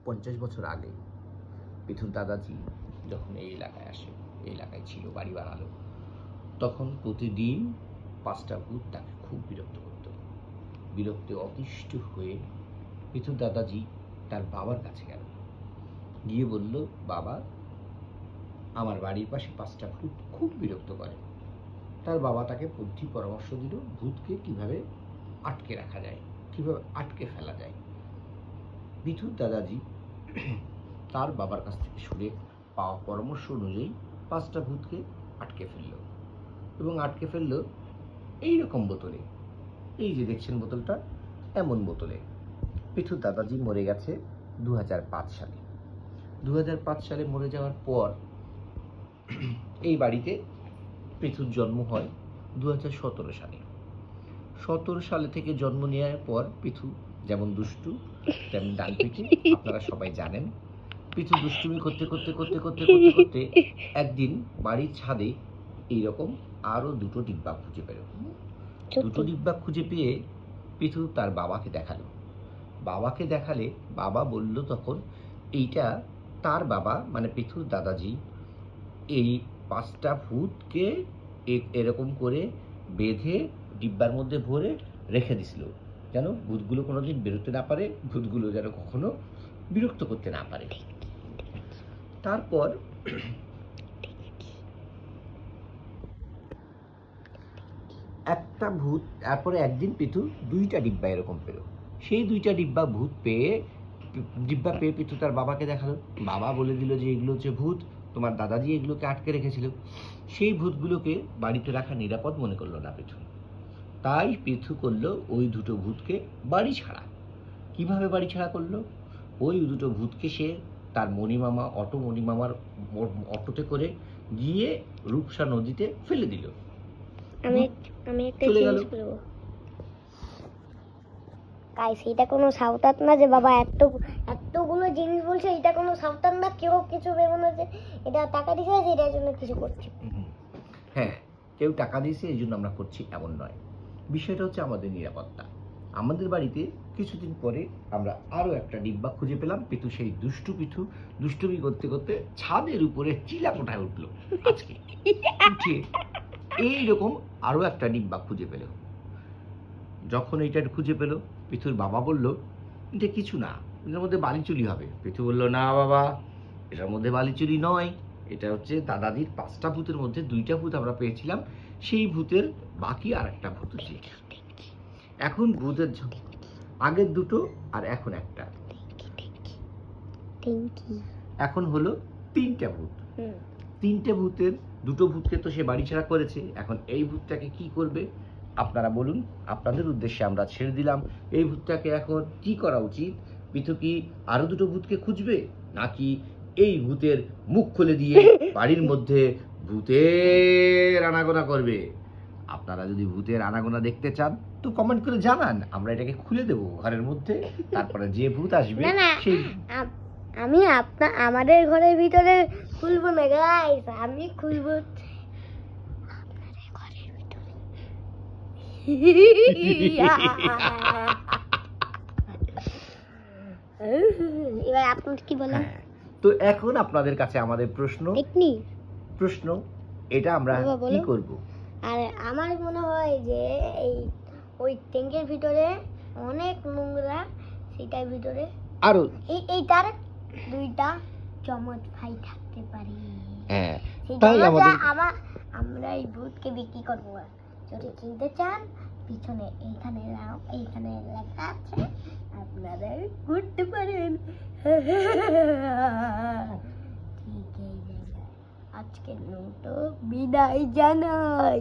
50 বছর আগে পিথুর দাদাজি যখন এই এলাকায় আসে, এই এলাকায় ছিল, বাড়ি বানালো, তখন প্রতিদিন 5টা ভূত তাকে খুব বিরক্ত করত। বিরক্তে অতিষ্ঠ হয়ে পিথুর দাদাজি তার বাবার কাছে গেল, গিয়ে বলল, বাবা, আমার বাড়ির পাশে 5টা ভূত খুব বিরক্ত করে। তার বাবা তাকে বুদ্ধি পরামর্শ দিল ভূতকে কিভাবে আটকে রাখা যায়, কিভাবে আটকে ফেলা যায়। পিথুর দাদাজি তার বাবার কাছ থেকে শুনে পাওয়া পরামর্শ অনুযায়ী 5টা ভূতকে আটকে ফেলল, এবং আটকে ফেলল এইরকম বোতলে। এই যে দেখছেন বোতলটা, এমন বোতলে। পিথুর দাদাজি মরে গেছে 2005 সালে। 2005 সালে মরে যাওয়ার পর এই বাড়িতে পিথুর জন্ম হয় 2017 সালে। 17 সালে থেকে জন্ম নেওয়ার পর পিথু যেমন দুষ্টু তেমন ডানপিটে, আপনারা সবাই জানেন। পিথু দুষ্টুমি করতে করতে করতে করতে করতে করতে একদিন বাড়ির ছাদে এইরকম আরো 2টো ডিব্বা খুঁজে পেল। 2টো ডিব্বা খুঁজে পেয়ে পিথু তার বাবাকে দেখালো। বাবাকে দেখালে বাবা বলল তখন, এইটা তার বাবা মানে পিথুর দাদাজি এই 5টা ভূতকে এরকম করে বেঁধে ডিব্বার মধ্যে ভরে রেখে দিছিল, যেন ভূতগুলো কোনোদিন বেরোতে না পারে, ভূতগুলো যেন কখনো বিরক্ত করতে না পারে। তারপর একটা ভূত, তারপরে একদিন পিথু 2টা ডিব্বা এরকম পেল। সেই 2টা ডিব্বা পেয়ে পিথু তার বাবাকে দেখালো। বাবা বলে দিল যে এগুলো হচ্ছে ভূত, তোমার দাদাজি এগুলোকে আটকে রেখেছিল। সেই ভূতগুলোকে বাড়িতে রাখা নিরাপদ মনে করলো না পিথু, তাই পিথু করলো ওই 2টো ভূতকে বাড়ি ছাড়া। কিভাবে বাড়ি ছাড়া করলো? ওই 2টো ভূতকে সে তার মণিমামার অটোতে করে গিয়ে রূপসা নদীতে ফেলে দিল। আমি একটা জিনিস বলবো গাইস, এটা কোনো সাঁওতাল না যে বাবা এতগুলো জিনিস বলছে, এটা কোনো সাঁওতাল না, কেউ কিছু ভেবো না যে এটা টাকা দিয়েছে এটার জন্য কিছু করছি। হ্যাঁ, কেউ টাকা দিয়েছে এই জন্য আমরা করছি এমন নয়। বিষয়টা হচ্ছে আমাদের নিরাপত্তা। আমাদের বাড়িতে কিছুদিন পরে আমরা আরো একটা ডিব্বা খুঁজে পেলাম। পিথু সেই দুষ্টুমি করতে করতে ছাদের উপরে চিলাকোঠায় উঠলো। আজকে উঠে এইরকম আরো একটা ডিব্বা খুঁজে পেল। যখন এইটা খুঁজে পেল, পিথুর বাবা বলল, এটা কিছু না, এটার মধ্যে বালিচুরি হবে। পিথু বলল, না বাবা, এটার মধ্যে বালিচুরি নয়, এটা হচ্ছে দাদাজির 5টা ভূতের মধ্যে 2টা ভূত আমরা পেয়েছিলাম, সেই ভূতের বাকি আর একটা ভূত আছে। এখন ভূতের আগের 2টো আর এখন একটা, এখন হলো 3টা ভূত। 3টে ভূতের 2টো ভূতকে তো সে বাড়ি ছাড়া করেছে, এখন এই ভূতটাকে কি করবে আপনারা বলুন। আপনাদের উদ্দেশ্যে আমরা ছেড়ে দিলাম, এই ভূতটাকে এখন কি করা উচিত? পিথু কি আরো 2টো ভূতকে খুঁজবে, নাকি এই ভূতের মুখ খুলে দিয়ে বাড়ির মধ্যে ভূতের আনাগোনা করবে? আপনারা যদি ভূতের আনাগোনা দেখতে চান তো কমেন্ট করে জানান, আমরা এটাকে খুলে দেবো ঘরের মধ্যে, তারপরে যে ভূত আসবে সেই। আমি আমাদের ঘরের ভিতরে খুলবো না গাইস, আমি খুলবো আপনাদের ঘরের ভিতরে। এবার আপনি কি বলেন? তো এখন আপনাদের কাছে আমাদের প্রশ্ন, এটা আমরা কি করব? আর আমার মনে হয় যে ওই ট্যাঙ্কের ভিতরে অনেক নোংরা, সেটার ভিতরে আরো এইটার 2টা চমৎ ভাই থাকতে পারে। হ্যাঁ, তাই আমরা এই ভূতকে বিক্রি করবো। যদি কিনতে চান, পিছনে এইখানে লেখা আছে, আপনারা করতে পারেন। ঠিক আছে, আজকের মতো বিদায় জানাই।